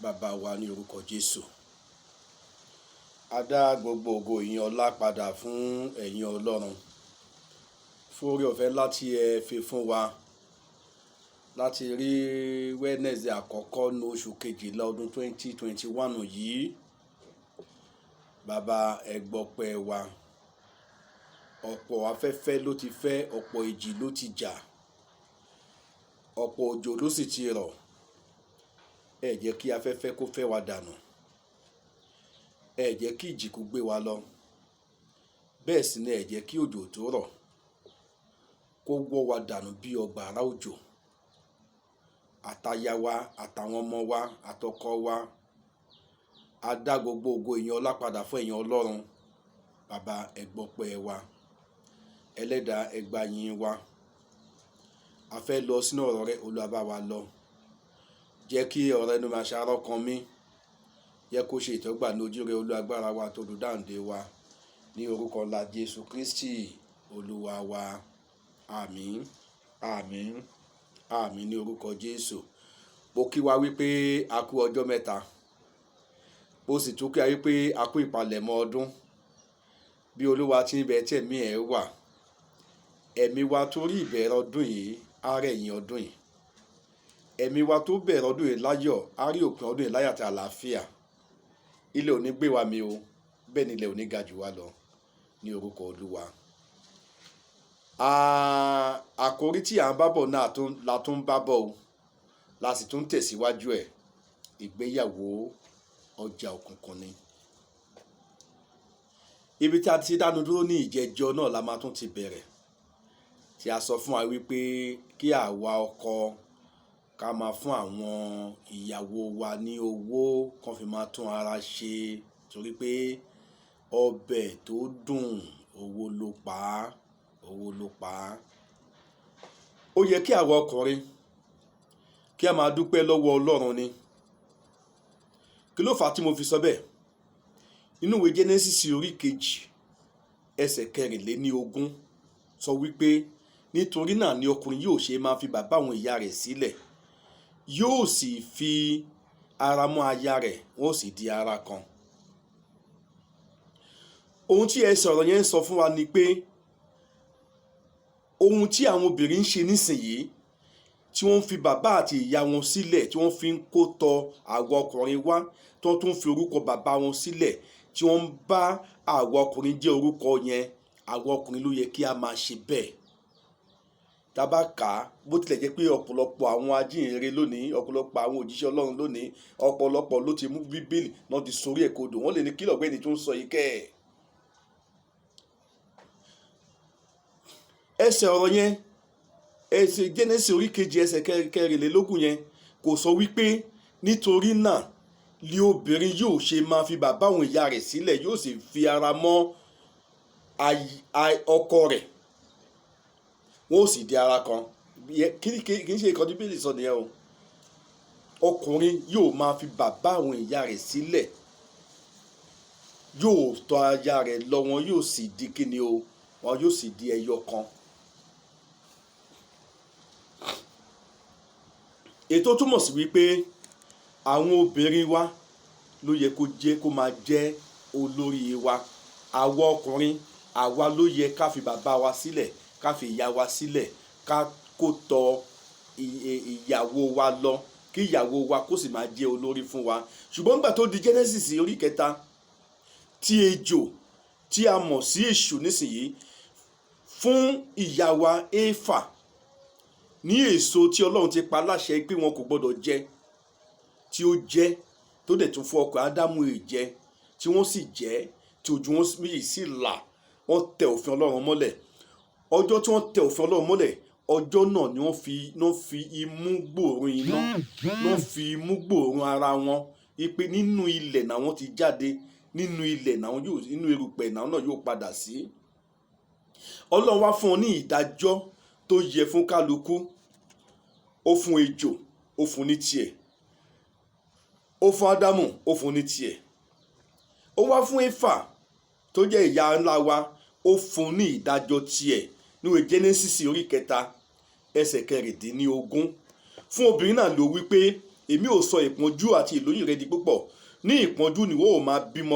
bàbá wa ní orúkọ Jésù. A dá gbogbo ògo ìyìn ọlá padà fún ẹ̀yin Ọlọ́run fún oore ọ̀fẹ́ láti ẹ fi fún wa láti rí Wednesday àkọ́kọ́ ní oṣù kejìlá ọdún 2021 yìí. Bàbá ẹ gbọpẹ́ wa. Ọ̀pọ̀ afẹ́fẹ́ ló ti fẹ́, ọ̀pọ̀ ìjì ló ti jà, ọ̀pọ̀ òjò ló sì ti rọ̀. Ẹ jẹ́ kí afẹ́fẹ́ kó fẹ́ wa dànù, ẹ jẹ́ kí ìjì kó gbé wa lọ, bẹ́ẹ̀ sì ni ẹ jẹ́ kí òjò tó rọ̀ kó wọ́ wa dànù bí ọgbàrá òjò. Àtaya wa, àtàwọn ọmọ wa, àtọkọ wa, a dá gbogbo ògo ìyìn ọlá padà fún ẹ̀yin Ọlọ́run. Bàbá ẹ gbọpẹ́ wa, Ẹlẹ́dàá ẹ gbà yìn wa. A fẹ́ lọ sínú ọ̀rọ̀ rẹ, Olúwa bá wa lọ. Jẹ́ kí ọ̀rọ̀ ẹnu máa ṣàárọ̀ kan mí, jẹ́ kó ṣe ìtẹ́wọ́gbà ní ojú rẹ, Olúwa agbára wa tó olùdáǹdè wa, ní orúkọ ńlá Jésù Kristi Olúwa wa. Àmín, àmín, àmín ní orúkọ Jésù. Mo kí wa wípé a kú ọjọ́ mẹ́ta, mo sì tún kí wa wípé a kú ìpalẹ̀mọ́ ọdún. Bí Olúwa ti ń bẹ tí ẹ̀mí ẹ̀ wà, ẹ̀mí wa tó rí ìbẹ̀rẹ̀ ọdún yìí á rẹ̀yìn ọdún yìí. Ẹ̀mí wa tó bẹ̀rẹ̀ ọdún yìí láyọ̀ á rí òpin ọdún yìí láyọ̀ àti àlàáfíà. Ilẹ̀ ò ní gbé wa mì o, bẹ́ẹ̀ ni ilẹ̀ ò ní ga jù wá lọ ní orúkọ Olúwa. Àkòrí tí à ń bá bọ̀ náà la tún bá bọ̀ o, la sì tún tẹ̀síwájú ẹ̀. Ìgbéyàwó ọjà òkùnkùn ni. Ibi tí a ti dánu dúró ní ìjẹjọ náà la máa tún ti bẹ̀rẹ̀, tí a sọ fún wa wípé kí àwa ọkọ ká máa fún àwọn ìyàwó wa ní owó kan fi máa tún ara ṣe, torí pé ọbẹ̀ tó dùn owó ló pa á, owó ló pa á. Ó yẹ kí àwa ọkùnrin kí a máa dúpẹ́ lọ́wọ́ Ọlọ́run ni. Kí ló fà á tí mo fi sọ bẹ́ẹ̀? Inú ìwé Genesis orí kejì ẹsẹ̀ 24 sọ wípé nítorí náà ni ọkùnrin yóò ṣe máa fi bàbá àwọn ìyá rẹ̀ sílẹ̀, yóò sì fi ara mọ́ aya rẹ̀, wọ́n ó sì di ara kan. Ohun tí ẹsẹ̀ ọ̀rọ̀ yẹn ń sọ fún wa ni pé ohun tí àwọn obìnrin ń ṣe nísìnyí, tí wọ́n ń fi bàbá àti ìyá wọn sílẹ̀, tí wọ́n fi ń kó tọ àwa ọkùnrin wá, tí wọ́n tún fi orúkọ bàbá wọn sílẹ̀, tí wọ́n ń bá àwa ọkùnrin jẹ́ orúkọ yẹn, àwa ọkùnrin ló yẹ kí a máa ṣe bẹ́ẹ̀. Tá bá kà á, bó tilẹ̀ jẹ́ pé ọ̀pọ̀lọpọ̀ àwọn ajíhìnrere lónìí, ọ̀pọ̀lọpọ̀ àwọn òjíṣẹ́ Ọlọ́run lónìí, ọ̀pọ̀lọpọ̀ ló ti mú Bíbélì náà ti sorí ẹ̀ kodò. Wọ́n lè ní kí lọ̀gbẹ́ni tó ń sọ yìí kẹ́ ẹ̀. Ẹsẹ̀ ọ̀rọ̀ yẹn, ẹsẹ̀ Genesis orí kejì ẹsẹ̀ 24 yẹn kò sọ wípé nítorí náà ni obìnrin yóò ṣe máa fi bàbá àwọn ìyá rẹ̀ sílẹ̀, yóò sì fi ara mọ́ ọkọ rẹ̀, wọ́n ó sì di ara kan. Kì í ṣe ìkọ́ni Bíbélì sọ nìyẹn o. Ọkùnrin yóò máa fi bàbá àwọn ìyá rẹ̀ sílẹ̀, yóò tọ̀ aya rẹ̀ lọ, wọn yóò sì di kíni o, wọn yóò sì di ẹyọ kan. Ètò túmọ̀ sí wípé àwọn obìnrin wa ló yẹ kó máa jẹ́ olórí wa. Àwa ọkùnrin, àwa ló yẹ ká fi bàbá wa sílẹ̀, ká fi ìyá wa sílẹ̀, ká kó tọ ìyàwó wa lọ, kí ìyàwó wa kó sì máa jẹ́ olórí fún wa. Ṣùgbọ́n nígbà tó di Genesis orí kẹta, tí ejò tí a mọ̀ sí èṣù nísìnyí fún ìyá wa Éfà ní èso tí Ọlọ́run ti pa láṣẹ pé wọn kò gbọdọ̀ jẹ, tí ó jẹ, tó dẹ̀ tún fún ọkọ Ádámù èjẹ, tí wọ́n sì jẹ, tí ojú wọn méjì sì là, wọ́n tẹ òfin Ọlọ́run mọ́lẹ̀. Ọjọ́ tí wọ́n tẹ òfin Ọlọ́run mọ́lẹ̀, ọjọ́ náà ni wọ́n fi imú gbòòrùn iná, wọ́n fi imú gbòòrùn ara wọn, ipe nínú ilẹ̀ náà wọ́n ti jáde, nínú ilẹ̀ náà yóò, nínú erùpẹ̀ náà yóò padà sí. Ọlọ́run wá fún ọ ní ìdájọ́ tó yẹ fún kálukú. Ó fún ejò, ó fún ní tiẹ̀. Ó fún Ádámù, ó fún ní tiẹ̀. Ó wá fún Éfà tó jẹ́ ìyá ńlá wa, ó fún ní ìdájọ́ tiẹ̀ níwé Genesis orí kẹta ẹsẹ̀ 24. Fún obìnrin náà ló wí pé èmi ò sọ ìpọ́njú àti ìlóyún rẹ di púpọ̀. Ní ìpọ́njú ni ó máa bímọ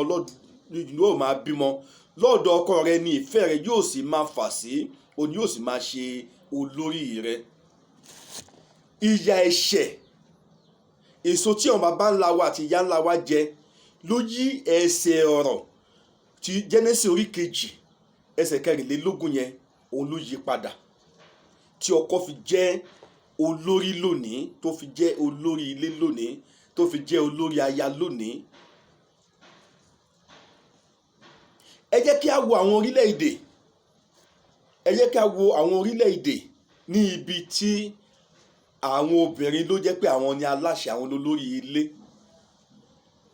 lọ́dọ̀ ọkọ rẹ, ní ìfẹ́ rẹ yóò sì máa fà sí, òun yóò sì máa ṣe olórí rẹ. Ìyà ẹ̀ṣẹ̀, èso tí àwọn baba ńlá wa àti ìyá ńlá wa jẹ ló yí ẹsẹ̀ ọ̀rọ̀ tí Jẹ́nẹ́sì orí 2 ẹsẹ̀ 24 yẹn, òun ló yí padà, tí ọkọ fi jẹ́ olórí lónìí, tó fi jẹ́ olórí ilé lónìí, tó fi jẹ́ olórí aya lónìí. Ẹ jẹ́ kí a wo àwọn orílẹ̀-èdè, ní ibi tí àwọn obìnrin ló jẹ́ pé àwọn ni aláṣẹ, àwọn olórí ilé.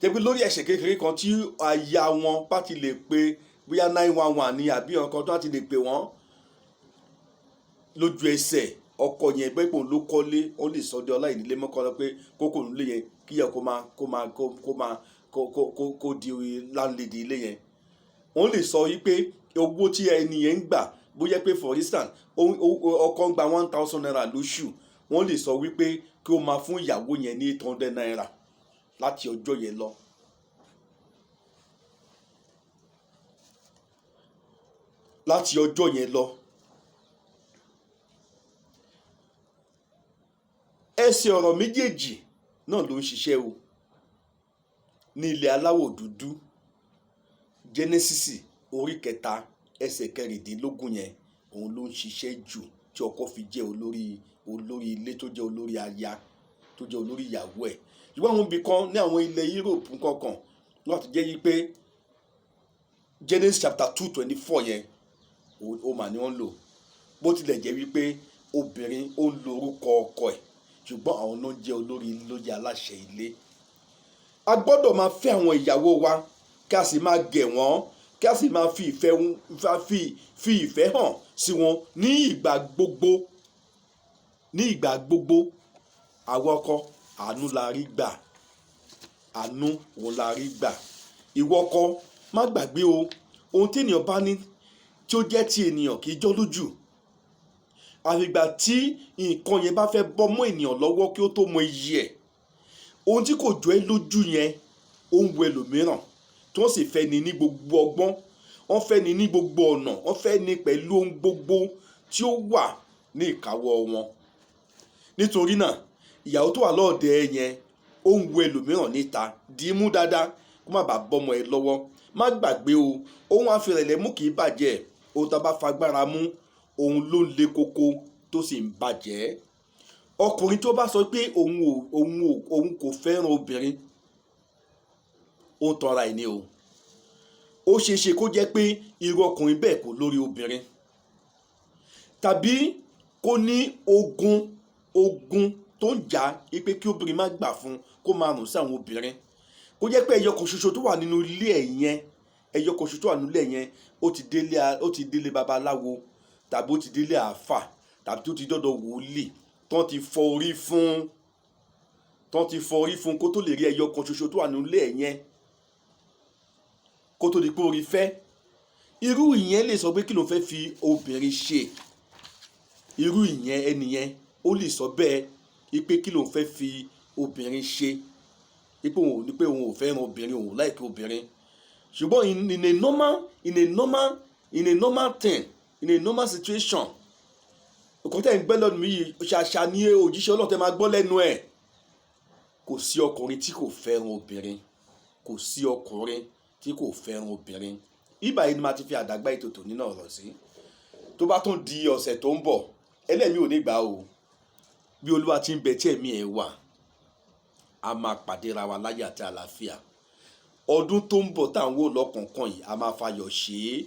Jẹ́ pé lórí ẹ̀ṣẹ̀ kékeré kan tí aya wọn bá ti lè pe bóyá 911 ni àbí ọkàn tó ti lè pè wọ́n lójú ẹsẹ̀, ọkọ yẹn pé òun ló kọ́lé, ó lè sọ de ọláìnílé mọ́kàn lọ pé kókò nílé yẹn kíyà kó di láńlẹ́dì ilé yẹn. Wọ́n lè sọ wípé owó tí ẹni yẹn ń gbà, bóyá pé for instance ọkọ ń gba 1000 naira lóṣù, wọ́n lè sọ wípé kí ó máa fún ìyàwó yẹn ní 800 naira láti ọjọ́ yẹn lọ. Ẹsẹ̀ ọ̀rọ̀ méjèèjì náà ló ń ṣiṣẹ́ o ní ilẹ̀ aláwọ̀ dúdú. Jẹ́nẹ́sísì orí 3 ẹsẹ̀ 16 yẹn, òun ló ń ṣiṣẹ́ jù, tí ọkọ fi jẹ́ olórí ilé, tó jẹ́ olórí aya, tó jẹ́ olórí ìyàwó ẹ̀. Ṣùgbọ́n àwọn ibì kan ní àwọn ilẹ̀ Europe kankan wọ́n ti jẹ́ yí pé Genesis chapter 2:24 yẹn ó mà ní wọ́n lò, bó tilẹ̀ jẹ́ wípé obìnrin ó ń lo orúkọ ọkọ ẹ̀, ṣùgbọ́n àwọn náà jẹ́ olórí ilé, ló jẹ́ aláṣẹ ilé. A gbọ́dọ̀ máa fẹ́ àwọn ìyàwó wa, kí a sì máa gẹ̀ wọ́n, kí a sì máa fi ìfẹ́ hàn sí wọn ní ìgbà gbogbo. Àwọn ọkọ, àánú la rí gbà, àánú òun la rí gbà. Ìwọ ọkọ, má gbàgbé o, ohun tí ènìyàn bá ní tí ó jẹ́ ti ènìyàn kì í jọ́ lójú. Àfìgbà tí nǹkan yẹn bá fẹ́ bọ́ mọ́ ènìyàn lọ́wọ́ kí ó tó mọ iyì ẹ̀. Ohun tí kò jọ ẹ́ lójú yẹn, ó ń wo ẹlòmíràn tí wọ́n sì fẹ́ ni ní gbogbo ọgbọ́n, wọ́n fẹ́ ni ní gbogbo ọ̀nà, wọ́n fẹ́ ni pẹ̀lú ohun gbogbo tí ó wà ní ìkáwọ́ wọn. Nítorí náà, ìyàwó tó wà lọ́ọ̀dẹ̀ ẹ yẹn, ó ń wo ẹlòmíràn níta, dì í mú dáadáa kó má bàa bọ́mọ ẹ lọ́wọ́. Má gbàgbé o, ohun àfirẹ̀lẹ̀ mú kì í bàjẹ́, ohun tá a bá fagbára mú, òun ló ń le koko tó sì ń bàjẹ́. Ọkùnrin tó bá sọ pé òun kò fẹ́ràn obìnrin, ó ń tanra ẹ̀ ní o. Ó ṣeéṣe kó jẹ́ pé irú ọkùnrin bẹ́ẹ̀ kò lórí obìnrin, tàbí kó ní ogun tó ń jà pé kí obìnrin má gbà fún kó máa rùn sí àwọn obìnrin. Kó jẹ́ pé ẹyọ kan ṣoṣo tó wà nínú ilé ẹ̀ yẹn, ó ti délé babaláwo, tàbí ó ti délé àáfà, tàbí tó ti dọ́dọ̀ wòlíì tán ti fọ orí fún kó tó lè rí ẹyọ kan ṣoṣo tó wà nínú ilé ẹ̀ yẹn, kó tó di pé orí fẹ́. Irú ìyẹn lè sọ pé kí ló fẹ́ fi obìnrin ṣe. Irú ìyẹn ẹnìyẹn ó lè sọ bẹ́ẹ̀ pé kí ló fẹ́ fi obìnrin ṣe, pé òun ò fẹ́ràn obìnrin, òun láìkí obìnrin. Ṣùgbọ́n in a normal situation, nǹkan tẹ́ ń gbẹ́ lọ́nu yìí ṣàṣà ní òjíṣẹ́ Ọlọ́run tẹ́ máa gbọ́ lẹ́nu ẹ̀. Kò sí ọkùnrin tí kò fẹ́ràn obìnrin, kò sí ọkùnrin tí kò fẹ́ràn obìnrin. Ibà yìí ni máa ti fi àdàgbà ètò tòní náà rọ̀ sí. Tó bá tún di ọ̀sẹ̀ tó ń bọ̀, ẹlẹ́mìí ò ní gbà o. Bí Olúwa ti ń bẹ tí ẹ̀mí ẹ̀ wà, a máa pàdé ra wa láyé àti àlàáfíà. Ọdún tó ń bọ̀ tá à ń wò lọ́kọ̀ọ̀kan yìí, a máa fayọ̀ ṣe é.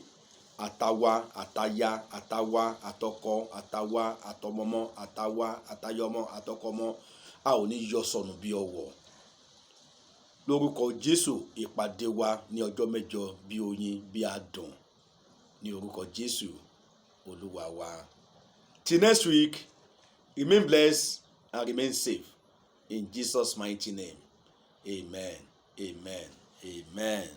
Àtàwa, àtaya, àtàwa, àtọkọ, àtàwa, àtọmọmọ, àtàwa, àtayọmọ, àtọkọmọ, a ò ní yọ sọnù bí ọwọ́. Lórúkọ Jésù, ìpàdé wa ní ọjọ́ mẹ́jọ bí oyin bí adùn, ní orúkọ Jésù Olúwa wa. Till next week, remain blessed and remain safe in Jesus' mighty name. Amen. Amen. Amen.